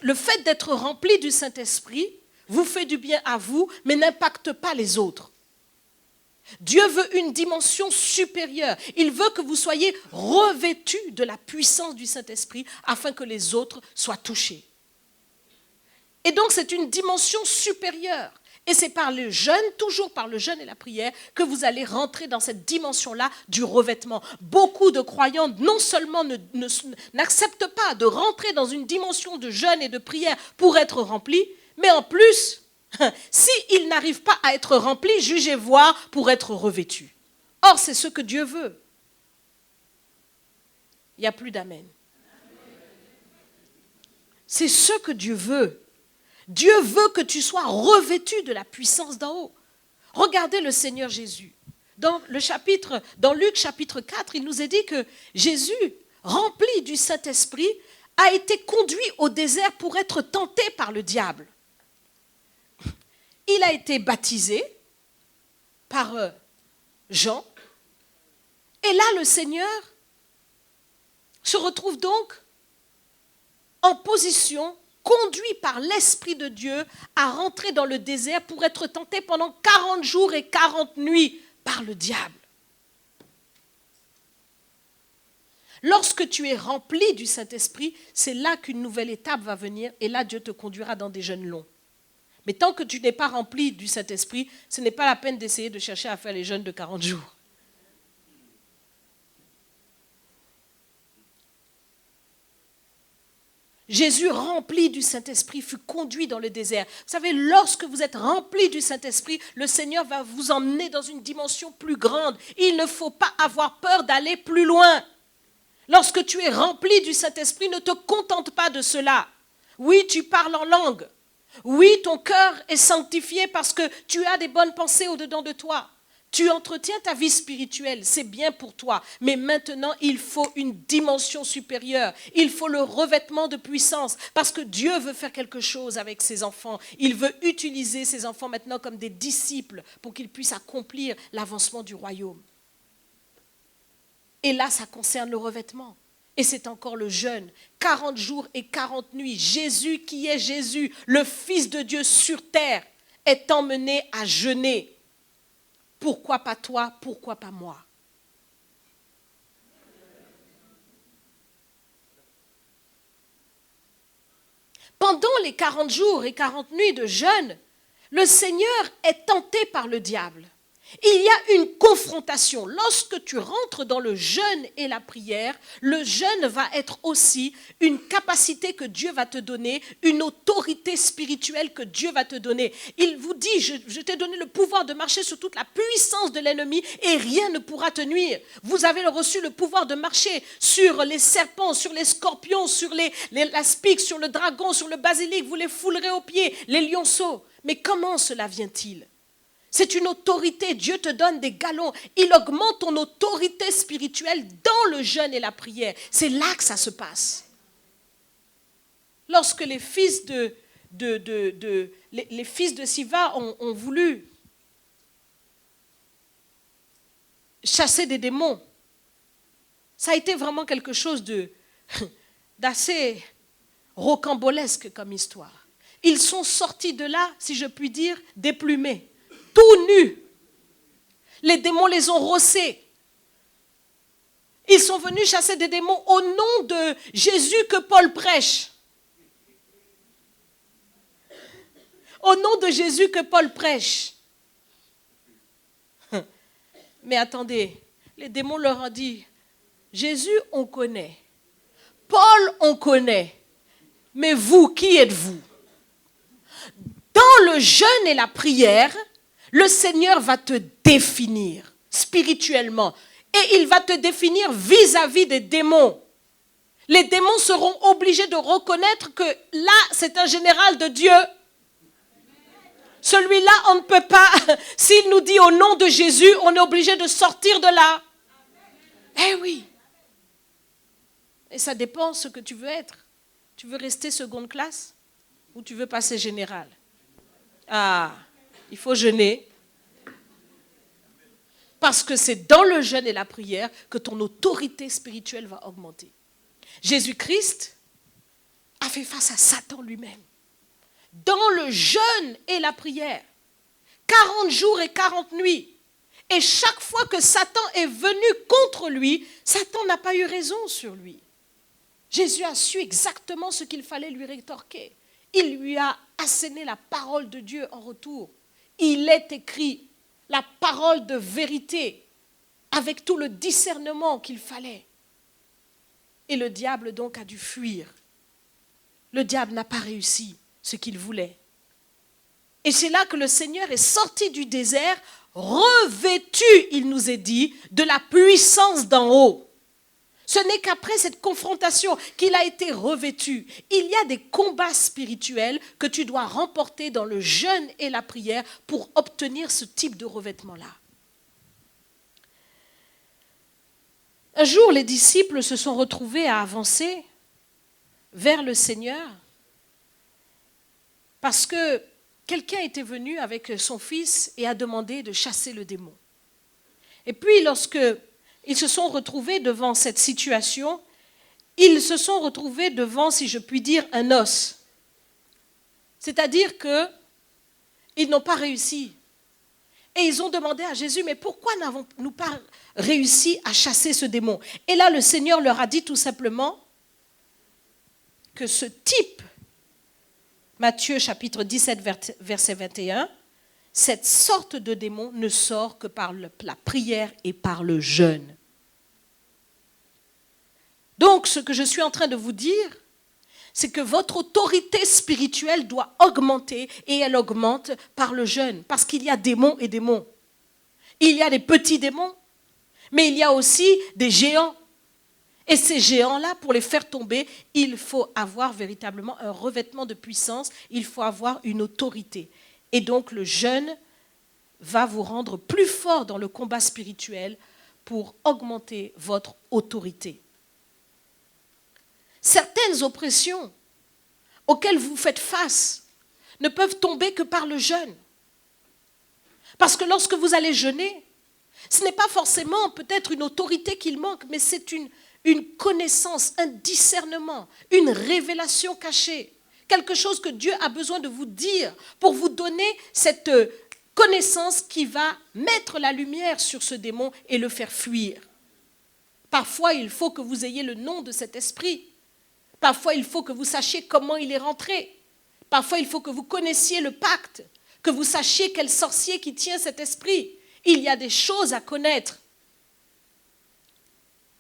le fait d'être rempli du Saint-Esprit vous fait du bien à vous, mais n'impacte pas les autres. Dieu veut une dimension supérieure. Il veut que vous soyez revêtus de la puissance du Saint-Esprit afin que les autres soient touchés. Et donc, c'est une dimension supérieure. Et c'est par le jeûne, toujours par le jeûne et la prière, que vous allez rentrer dans cette dimension-là du revêtement. Beaucoup de croyants, non seulement n'acceptent pas de rentrer dans une dimension de jeûne et de prière pour être remplis, mais en plus, s'ils n'arrivent pas à être remplis, jugez voir pour être revêtus. Or, c'est ce que Dieu veut. Il n'y a plus d'amen. C'est ce que Dieu veut. Dieu veut que tu sois revêtu de la puissance d'en haut. Regardez le Seigneur Jésus. Dans Luc chapitre 4, il nous est dit que Jésus, rempli du Saint-Esprit, a été conduit au désert pour être tenté par le diable. Il a été baptisé par Jean. Et là, le Seigneur se retrouve donc en position, conduit par l'Esprit de Dieu à rentrer dans le désert pour être tenté pendant 40 jours et 40 nuits par le diable. Lorsque tu es rempli du Saint-Esprit, c'est là qu'une nouvelle étape va venir et là Dieu te conduira dans des jeûnes longs. Mais tant que tu n'es pas rempli du Saint-Esprit, ce n'est pas la peine d'essayer de chercher à faire les jeûnes de 40 jours. Jésus, rempli du Saint-Esprit, fut conduit dans le désert. Vous savez, lorsque vous êtes rempli du Saint-Esprit, le Seigneur va vous emmener dans une dimension plus grande. Il ne faut pas avoir peur d'aller plus loin. Lorsque tu es rempli du Saint-Esprit, ne te contente pas de cela. Oui, tu parles en langue. Oui, ton cœur est sanctifié parce que tu as des bonnes pensées au-dedans de toi. Tu entretiens ta vie spirituelle, c'est bien pour toi. Mais maintenant, il faut une dimension supérieure. Il faut le revêtement de puissance parce que Dieu veut faire quelque chose avec ses enfants. Il veut utiliser ses enfants maintenant comme des disciples pour qu'ils puissent accomplir l'avancement du royaume. Et là, ça concerne le revêtement. Et c'est encore le jeûne. 40 jours et 40 nuits. Jésus, qui est Jésus, le Fils de Dieu sur terre, est emmené à jeûner. Pourquoi pas toi? Pourquoi pas moi? Pendant les 40 jours et 40 nuits de jeûne, le Seigneur est tenté par le diable. Il y a une confrontation. Lorsque tu rentres dans le jeûne et la prière, le jeûne va être aussi une capacité que Dieu va te donner, une autorité spirituelle que Dieu va te donner. Il vous dit, je t'ai donné le pouvoir de marcher sur toute la puissance de l'ennemi et rien ne pourra te nuire. Vous avez reçu le pouvoir de marcher sur les serpents, sur les scorpions, sur la spique, sur le dragon, sur le basilic. Vous les foulerez aux pieds, les lionceaux. Mais comment cela vient-il ? C'est une autorité. Dieu te donne des galons. Il augmente ton autorité spirituelle dans le jeûne et la prière. C'est là que ça se passe. Lorsque les fils de Siva ont voulu chasser des démons, ça a été vraiment quelque chose d'assez rocambolesque comme histoire. Ils sont sortis de là, si je puis dire, déplumés. Tout nus. Les démons les ont rossés. Ils sont venus chasser des démons au nom de Jésus que Paul prêche. Au nom de Jésus que Paul prêche. Mais attendez, les démons leur ont dit, Jésus on connaît, Paul on connaît, mais vous, qui êtes-vous? Dans le jeûne et la prière, le Seigneur va te définir spirituellement et il va te définir vis-à-vis des démons. Les démons seront obligés de reconnaître que là, c'est un général de Dieu. Celui-là, on ne peut pas, s'il nous dit au nom de Jésus, on est obligé de sortir de là. Eh oui. Et ça dépend ce que tu veux être. Tu veux rester seconde classe ou tu veux passer général? Ah, il faut jeûner. Parce que c'est dans le jeûne et la prière que ton autorité spirituelle va augmenter. Jésus-Christ a fait face à Satan lui-même. Dans le jeûne et la prière, 40 jours et 40 nuits. Et chaque fois que Satan est venu contre lui, Satan n'a pas eu raison sur lui. Jésus a su exactement ce qu'il fallait lui rétorquer. Il lui a asséné la parole de Dieu en retour. Il est écrit la parole de vérité avec tout le discernement qu'il fallait. Et le diable donc a dû fuir. Le diable n'a pas réussi ce qu'il voulait. Et c'est là que le Seigneur est sorti du désert, revêtu, il nous est dit, de la puissance d'en haut. Ce n'est qu'après cette confrontation qu'il a été revêtu. Il y a des combats spirituels que tu dois remporter dans le jeûne et la prière pour obtenir ce type de revêtement-là. Un jour, les disciples se sont retrouvés à avancer vers le Seigneur parce que quelqu'un était venu avec son fils et a demandé de chasser le démon. Et puis, lorsque ils se sont retrouvés devant cette situation, ils se sont retrouvés devant, si je puis dire, un os. C'est-à-dire qu'ils n'ont pas réussi. Et ils ont demandé à Jésus, mais pourquoi n'avons-nous pas réussi à chasser ce démon? Et là, le Seigneur leur a dit tout simplement que ce type, Matthieu chapitre 17, verset 21, cette sorte de démon ne sort que par la prière et par le jeûne. Donc, ce que je suis en train de vous dire, c'est que votre autorité spirituelle doit augmenter et elle augmente par le jeûne. Parce qu'il y a démons et démons. Il y a des petits démons, mais il y a aussi des géants. Et ces géants-là, pour les faire tomber, il faut avoir véritablement un revêtement de puissance, il faut avoir une autorité. Et donc le jeûne va vous rendre plus fort dans le combat spirituel pour augmenter votre autorité. Certaines oppressions auxquelles vous faites face ne peuvent tomber que par le jeûne. Parce que lorsque vous allez jeûner, ce n'est pas forcément peut-être une autorité qu'il manque, mais c'est une connaissance, un discernement, une révélation cachée. Quelque chose que Dieu a besoin de vous dire pour vous donner cette connaissance qui va mettre la lumière sur ce démon et le faire fuir. Parfois, il faut que vous ayez le nom de cet esprit. Parfois, il faut que vous sachiez comment il est rentré. Parfois, il faut que vous connaissiez le pacte, que vous sachiez quel sorcier qui tient cet esprit. Il y a des choses à connaître.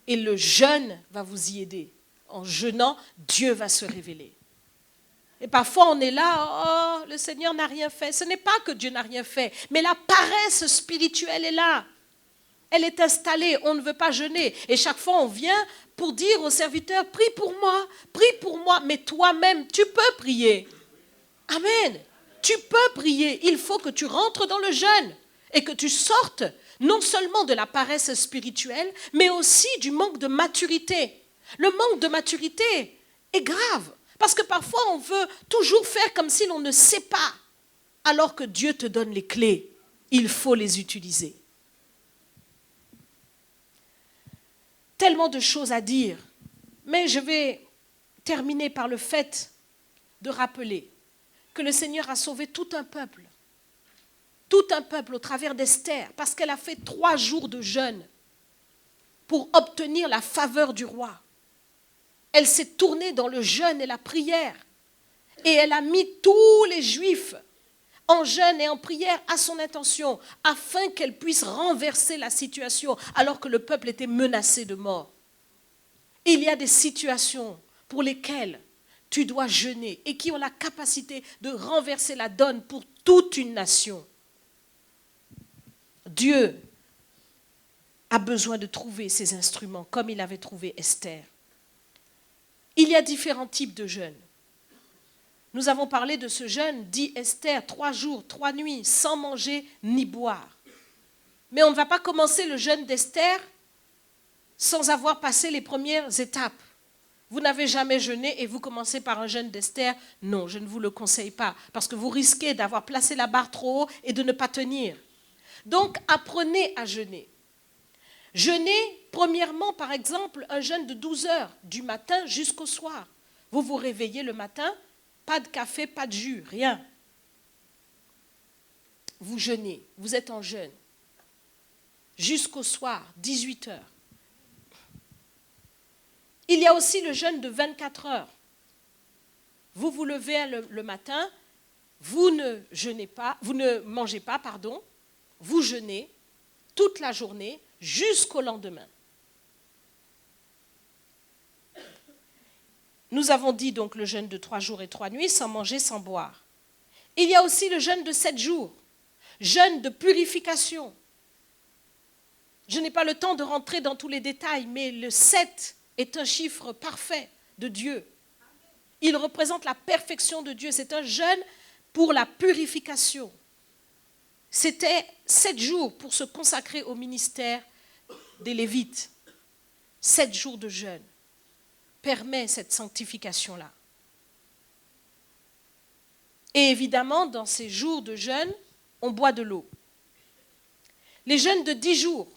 Et le jeûne va vous y aider. En jeûnant, Dieu va se révéler. Et parfois, on est là, oh, le Seigneur n'a rien fait. Ce n'est pas que Dieu n'a rien fait, mais la paresse spirituelle est là. Elle est installée, on ne veut pas jeûner. Et chaque fois, on vient pour dire au serviteur, prie pour moi, mais toi-même, tu peux prier. Amen. Tu peux prier. Il faut que tu rentres dans le jeûne et que tu sortes non seulement de la paresse spirituelle, mais aussi du manque de maturité. Le manque de maturité est grave. Parce que parfois, on veut toujours faire comme si l'on ne sait pas, alors que Dieu te donne les clés. Il faut les utiliser. Tellement de choses à dire, mais je vais terminer par le fait de rappeler que le Seigneur a sauvé tout un peuple au travers d'Esther, parce qu'elle a fait 3 jours de jeûne pour obtenir la faveur du roi. Elle s'est tournée dans le jeûne et la prière. Et elle a mis tous les Juifs en jeûne et en prière à son intention, afin qu'elle puisse renverser la situation, alors que le peuple était menacé de mort. Il y a des situations pour lesquelles tu dois jeûner et qui ont la capacité de renverser la donne pour toute une nation. Dieu a besoin de trouver ses instruments, comme il avait trouvé Esther. Il y a différents types de jeûnes. Nous avons parlé de ce jeûne, dit Esther, 3 jours, 3 nuits, sans manger ni boire. Mais on ne va pas commencer le jeûne d'Esther sans avoir passé les premières étapes. Vous n'avez jamais jeûné et vous commencez par un jeûne d'Esther. Non, je ne vous le conseille pas, parce que vous risquez d'avoir placé la barre trop haut et de ne pas tenir. Donc, apprenez à jeûner. Jeûnez, premièrement, par exemple, un jeûne de 12 heures, du matin jusqu'au soir. Vous vous réveillez le matin, pas de café, pas de jus, rien. Vous jeûnez, vous êtes en jeûne. Jusqu'au soir, 18 heures. Il y a aussi le jeûne de 24 heures. Vous vous levez le matin, vous ne mangez pas, vous jeûnez toute la journée jusqu'au lendemain. Nous avons dit donc le jeûne de 3 jours et 3 nuits, sans manger, sans boire. Il y a aussi le jeûne de 7 jours, jeûne de purification. Je n'ai pas le temps de rentrer dans tous les détails, mais le 7 est un chiffre parfait de Dieu. Il représente la perfection de Dieu. C'est un jeûne pour la purification. C'était 7 jours pour se consacrer au ministère des Lévites. 7 jours de jeûne permet cette sanctification-là. Et évidemment, dans ces jours de jeûne, on boit de l'eau. Les jeûnes de 10 jours,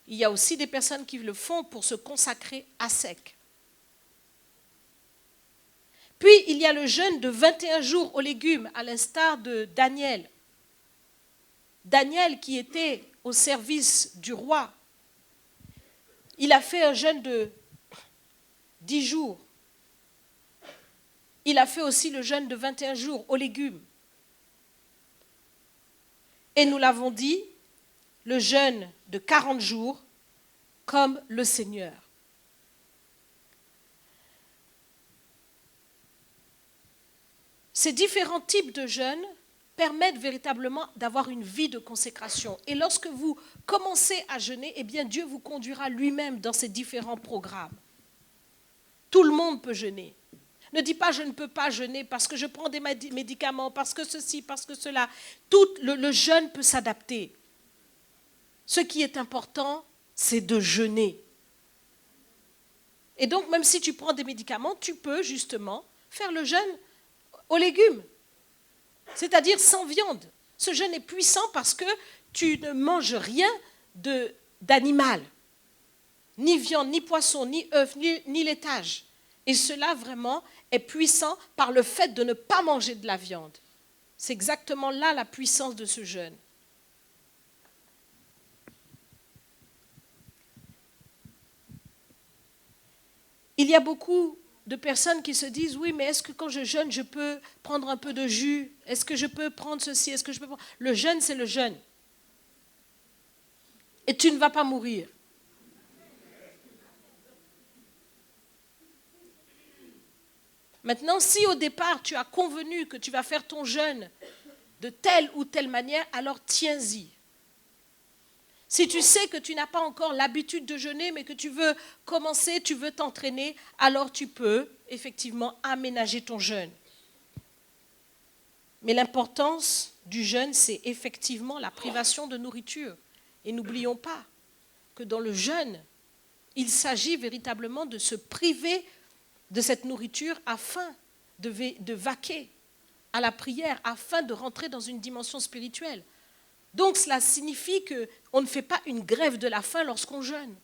il y a aussi des personnes qui le font pour se consacrer à sec. Puis, il y a le jeûne de 21 jours aux légumes, à l'instar de Daniel. Daniel, qui était au service du roi, il a fait un jeûne de 10 jours. Il a fait aussi le jeûne de 21 jours aux légumes. Et nous l'avons dit, le jeûne de 40 jours, comme le Seigneur. Ces différents types de jeûnes permettent véritablement d'avoir une vie de consécration. Et lorsque vous commencez à jeûner, eh bien Dieu vous conduira lui-même dans ces différents programmes. Tout le monde peut jeûner. Ne dis pas je ne peux pas jeûner parce que je prends des médicaments, parce que ceci, parce que cela. Tout le jeûne peut s'adapter. Ce qui est important, c'est de jeûner. Et donc, même si tu prends des médicaments, tu peux justement faire le jeûne aux légumes, c'est-à-dire sans viande. Ce jeûne est puissant parce que tu ne manges rien d'animal, ni viande, ni poisson, ni œufs, ni laitage. Et cela vraiment est puissant par le fait de ne pas manger de la viande. C'est exactement là la puissance de ce jeûne. Il y a beaucoup de personnes qui se disent, oui, mais est-ce que quand je jeûne, je peux prendre un peu de jus? Est-ce que je peux prendre ceci? Est-ce que je peux prendre... Le jeûne, c'est le jeûne. Et tu ne vas pas mourir. Maintenant, si au départ, tu as convenu que tu vas faire ton jeûne de telle ou telle manière, alors tiens-y. Si tu sais que tu n'as pas encore l'habitude de jeûner, mais que tu veux commencer, tu veux t'entraîner, alors tu peux effectivement aménager ton jeûne. Mais l'importance du jeûne, c'est effectivement la privation de nourriture. Et n'oublions pas que dans le jeûne, il s'agit véritablement de se priver de cette nourriture afin de vaquer à la prière, afin de rentrer dans une dimension spirituelle. Donc cela signifie qu'on ne fait pas une grève de la faim lorsqu'on jeûne.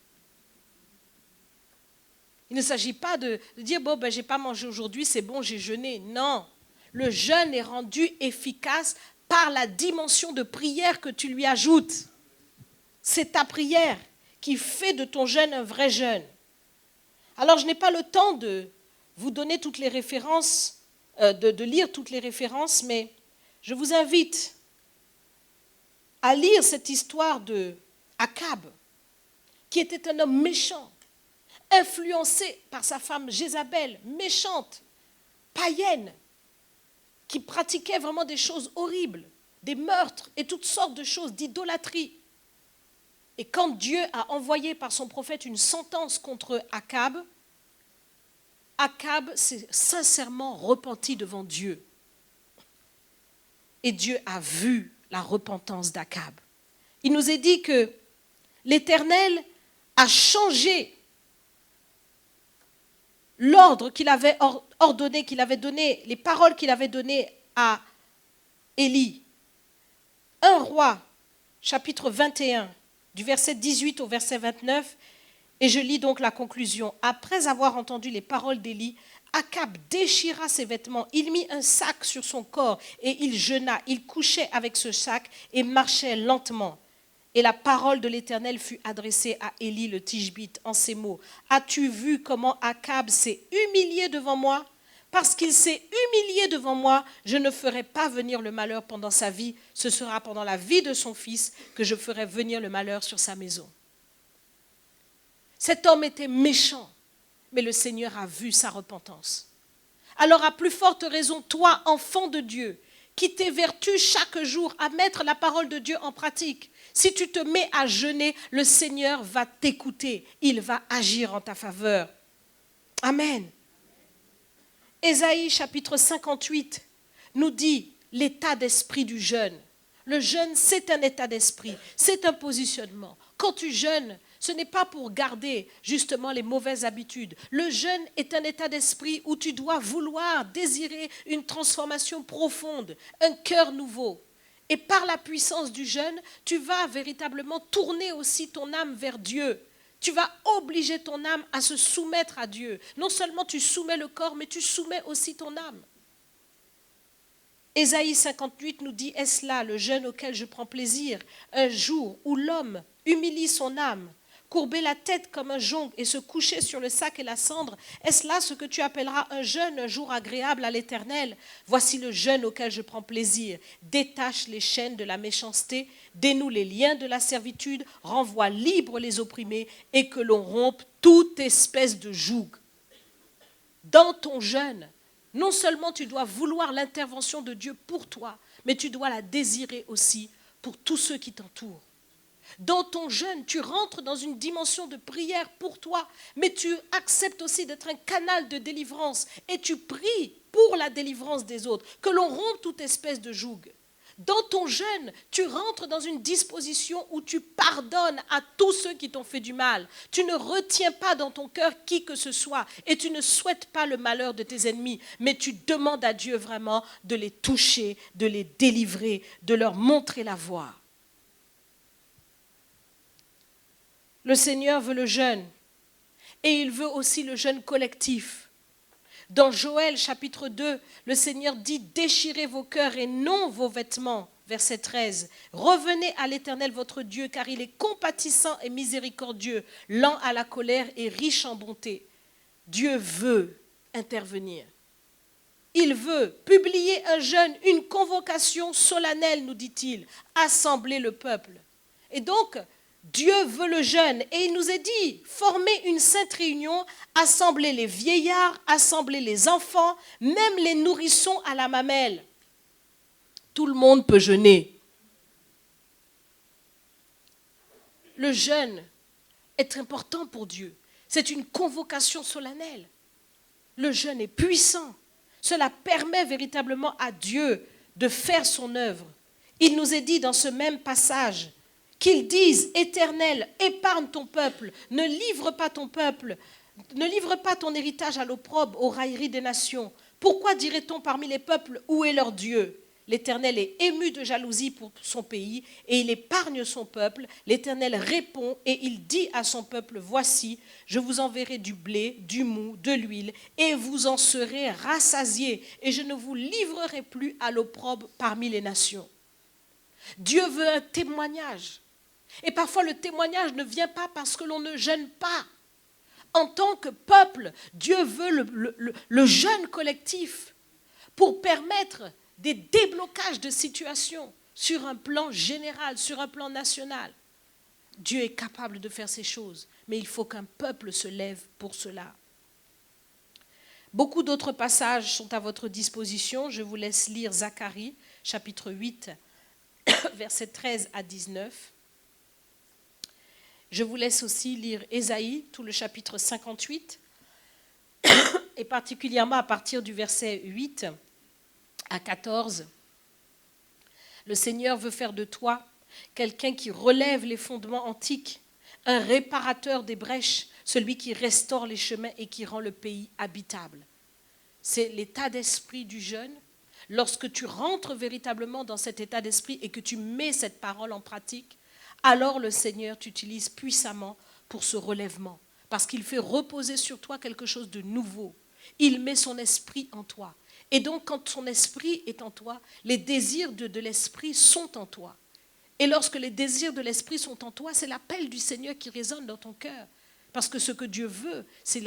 Il ne s'agit pas de dire, bon, je n'ai pas mangé aujourd'hui, c'est bon, j'ai jeûné. Non, le jeûne est rendu efficace par la dimension de prière que tu lui ajoutes. C'est ta prière qui fait de ton jeûne un vrai jeûne. Alors je n'ai pas le temps de vous donner toutes les références, de lire toutes les références, mais je vous invite à lire cette histoire de Akab, qui était un homme méchant, influencé par sa femme Jézabel, méchante, païenne, qui pratiquait vraiment des choses horribles, des meurtres et toutes sortes de choses, d'idolâtrie. Et quand Dieu a envoyé par son prophète une sentence contre Akab, Akab s'est sincèrement repenti devant Dieu. Et Dieu a vu la repentance d'Akab. Il nous est dit que l'Éternel a changé l'ordre qu'il avait ordonné, qu'il avait donné, les paroles qu'il avait données à Élie. 1 Roi, chapitre 21, du verset 18 au verset 29, et je lis donc la conclusion. Après avoir entendu les paroles d'Élie, Akab déchira ses vêtements, il mit un sac sur son corps et il jeûna, il couchait avec ce sac et marchait lentement. Et la parole de l'Éternel fut adressée à Élie le Tishbite en ces mots. As-tu vu comment Akab s'est humilié devant moi ? Parce qu'il s'est humilié devant moi, je ne ferai pas venir le malheur pendant sa vie. Ce sera pendant la vie de son fils que je ferai venir le malheur sur sa maison. Cet homme était méchant, mais le Seigneur a vu sa repentance. Alors à plus forte raison, toi, enfant de Dieu, qui t'évertues chaque jour à mettre la parole de Dieu en pratique, si tu te mets à jeûner, le Seigneur va t'écouter, il va agir en ta faveur. Amen. Ésaïe chapitre 58 nous dit l'état d'esprit du jeûne. Le jeûne, c'est un état d'esprit, c'est un positionnement. Quand tu jeûnes, ce n'est pas pour garder justement les mauvaises habitudes. Le jeûne est un état d'esprit où tu dois vouloir, désirer une transformation profonde, un cœur nouveau. Et par la puissance du jeûne, tu vas véritablement tourner aussi ton âme vers Dieu. Tu vas obliger ton âme à se soumettre à Dieu. Non seulement tu soumets le corps, mais tu soumets aussi ton âme. Ésaïe 58 nous dit, est-ce là le jeûne auquel je prends plaisir, un jour où l'homme humilie son âme, courber la tête comme un jonc et se coucher sur le sac et la cendre, est-ce là ce que tu appelleras un jeûne, un jour agréable à l'Éternel ? Voici le jeûne auquel je prends plaisir. Détache les chaînes de la méchanceté, dénoue les liens de la servitude, renvoie libres les opprimés et que l'on rompe toute espèce de joug. Dans ton jeûne, non seulement tu dois vouloir l'intervention de Dieu pour toi, mais tu dois la désirer aussi pour tous ceux qui t'entourent. Dans ton jeûne, tu rentres dans une dimension de prière pour toi, mais tu acceptes aussi d'être un canal de délivrance et tu pries pour la délivrance des autres, que l'on rompe toute espèce de joug. Dans ton jeûne, tu rentres dans une disposition où tu pardonnes à tous ceux qui t'ont fait du mal. Tu ne retiens pas dans ton cœur qui que ce soit et tu ne souhaites pas le malheur de tes ennemis, mais tu demandes à Dieu vraiment de les toucher, de les délivrer, de leur montrer la voie. Le Seigneur veut le jeûne et il veut aussi le jeûne collectif. Dans Joël chapitre 2, le Seigneur dit « Déchirez vos cœurs et non vos vêtements ». Verset 13. « Revenez à l'Éternel votre Dieu, car il est compatissant et miséricordieux, lent à la colère et riche en bonté. » Dieu veut intervenir. Il veut publier un jeûne, une convocation solennelle, nous dit-il, assembler le peuple. Et donc, Dieu veut le jeûne et il nous est dit, formez une sainte réunion, assemblez les vieillards, assemblez les enfants, même les nourrissons à la mamelle. Tout le monde peut jeûner. Le jeûne est important pour Dieu. C'est une convocation solennelle. Le jeûne est puissant. Cela permet véritablement à Dieu de faire son œuvre. Il nous est dit dans ce même passage qu'ils disent, Éternel, épargne ton peuple, ne livre pas ton peuple, ne livre pas ton héritage à l'opprobre, aux railleries des nations. Pourquoi dirait-on parmi les peuples, où est leur Dieu ? L'Éternel est ému de jalousie pour son pays et il épargne son peuple. L'Éternel répond et il dit à son peuple, voici, je vous enverrai du blé, du mou, de l'huile et vous en serez rassasiés et je ne vous livrerai plus à l'opprobre parmi les nations. Dieu veut un témoignage. Et parfois le témoignage ne vient pas parce que l'on ne jeûne pas. En tant que peuple, Dieu veut le jeûne collectif pour permettre des déblocages de situations sur un plan général, sur un plan national. Dieu est capable de faire ces choses, mais il faut qu'un peuple se lève pour cela. Beaucoup d'autres passages sont à votre disposition. Je vous laisse lire Zacharie, chapitre 8, versets 13 à 19. Je vous laisse aussi lire Ésaïe, tout le chapitre 58, et particulièrement à partir du verset 8 à 14. Le Seigneur veut faire de toi quelqu'un qui relève les fondements antiques, un réparateur des brèches, celui qui restaure les chemins et qui rend le pays habitable. C'est l'état d'esprit du jeûne. Lorsque tu rentres véritablement dans cet état d'esprit et que tu mets cette parole en pratique, alors le Seigneur t'utilise puissamment pour ce relèvement. Parce qu'il fait reposer sur toi quelque chose de nouveau. Il met son esprit en toi. Et donc, quand son esprit est en toi, les désirs de l'esprit sont en toi. Et lorsque les désirs de l'esprit sont en toi, c'est l'appel du Seigneur qui résonne dans ton cœur. Parce que ce que Dieu veut, c'est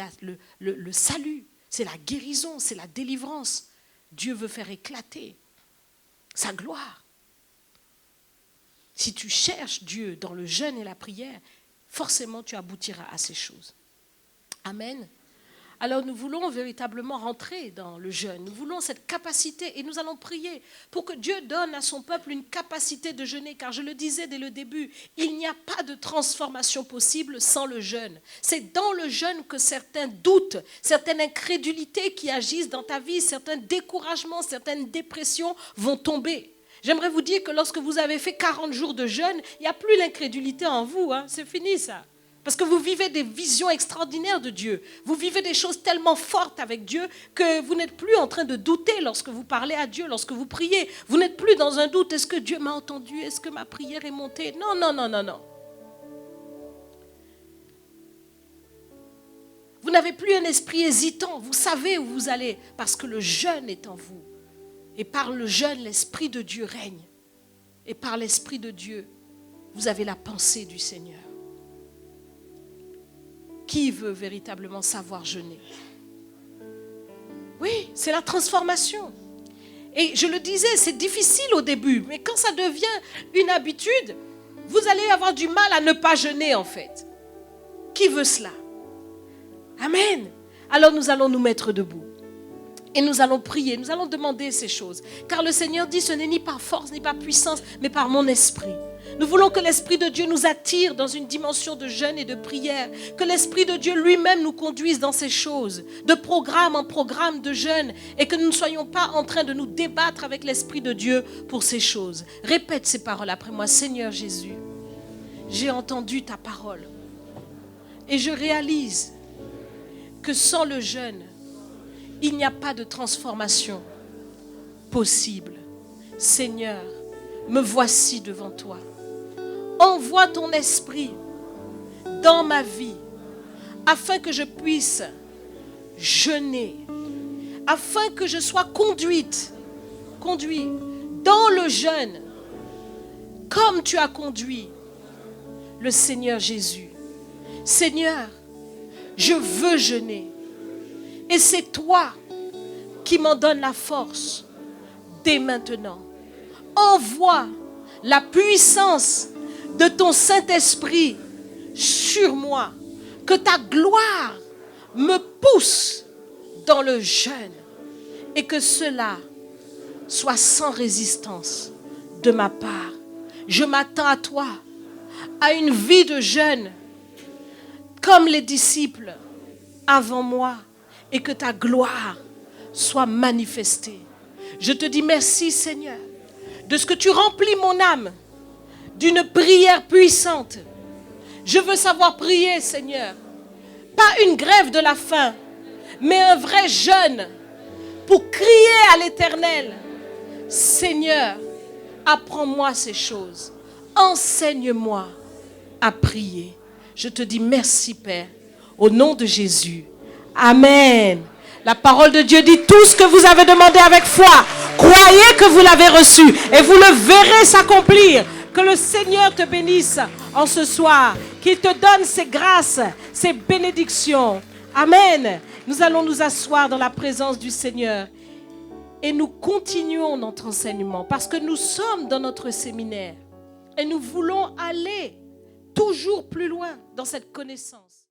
le salut, c'est la guérison, c'est la délivrance. Dieu veut faire éclater sa gloire. Si tu cherches Dieu dans le jeûne et la prière, forcément tu aboutiras à ces choses. Amen. Alors nous voulons véritablement rentrer dans le jeûne. Nous voulons cette capacité et nous allons prier pour que Dieu donne à son peuple une capacité de jeûner. Car je le disais dès le début, il n'y a pas de transformation possible sans le jeûne. C'est dans le jeûne que certains doutes, certaines incrédulités qui agissent dans ta vie, certains découragements, certaines dépressions vont tomber. J'aimerais vous dire que lorsque vous avez fait 40 jours de jeûne, il n'y a plus l'incrédulité en vous. C'est fini ça. Parce que vous vivez des visions extraordinaires de Dieu. Vous vivez des choses tellement fortes avec Dieu que vous n'êtes plus en train de douter lorsque vous parlez à Dieu, lorsque vous priez. Vous n'êtes plus dans un doute. Est-ce que Dieu m'a entendu? Est-ce que ma prière est montée? Non, non, non, non, non. Vous n'avez plus un esprit hésitant. Vous savez où vous allez parce que le jeûne est en vous. Et par le jeûne, l'Esprit de Dieu règne. Et par l'Esprit de Dieu, vous avez la pensée du Seigneur. Qui veut véritablement savoir jeûner? Oui, c'est la transformation. Et je le disais, c'est difficile au début, mais quand ça devient une habitude, vous allez avoir du mal à ne pas jeûner en fait. Qui veut cela? Amen. Alors nous allons nous mettre debout. Et nous allons prier, nous allons demander ces choses. Car le Seigneur dit, ce n'est ni par force, ni par puissance, mais par mon esprit. Nous voulons que l'Esprit de Dieu nous attire dans une dimension de jeûne et de prière. Que l'Esprit de Dieu lui-même nous conduise dans ces choses, de programme en programme de jeûne. Et que nous ne soyons pas en train de nous débattre avec l'Esprit de Dieu pour ces choses. Répète ces paroles après moi. Seigneur Jésus, j'ai entendu ta parole. Et je réalise que sans le jeûne, il n'y a pas de transformation possible. Seigneur, me voici devant toi. Envoie ton esprit dans ma vie afin que je puisse jeûner, afin que je sois conduit dans le jeûne comme tu as conduit le Seigneur Jésus. Seigneur, je veux jeûner. Et c'est toi qui m'en donnes la force dès maintenant. Envoie la puissance de ton Saint-Esprit sur moi. Que ta gloire me pousse dans le jeûne. Et que cela soit sans résistance de ma part. Je m'attends à toi, à une vie de jeûne, comme les disciples avant moi. Et que ta gloire soit manifestée. Je te dis merci, Seigneur, de ce que tu remplis mon âme d'une prière puissante. Je veux savoir prier, Seigneur. Pas une grève de la faim, mais un vrai jeûne pour crier à l'Éternel. Seigneur, apprends-moi ces choses. Enseigne-moi à prier. Je te dis merci, Père, au nom de Jésus. Amen. La parole de Dieu dit tout ce que vous avez demandé avec foi. Croyez que vous l'avez reçu et vous le verrez s'accomplir. Que le Seigneur te bénisse en ce soir. Qu'il te donne ses grâces, ses bénédictions. Amen. Nous allons nous asseoir dans la présence du Seigneur. Et nous continuons notre enseignement parce que nous sommes dans notre séminaire. Et nous voulons aller toujours plus loin dans cette connaissance.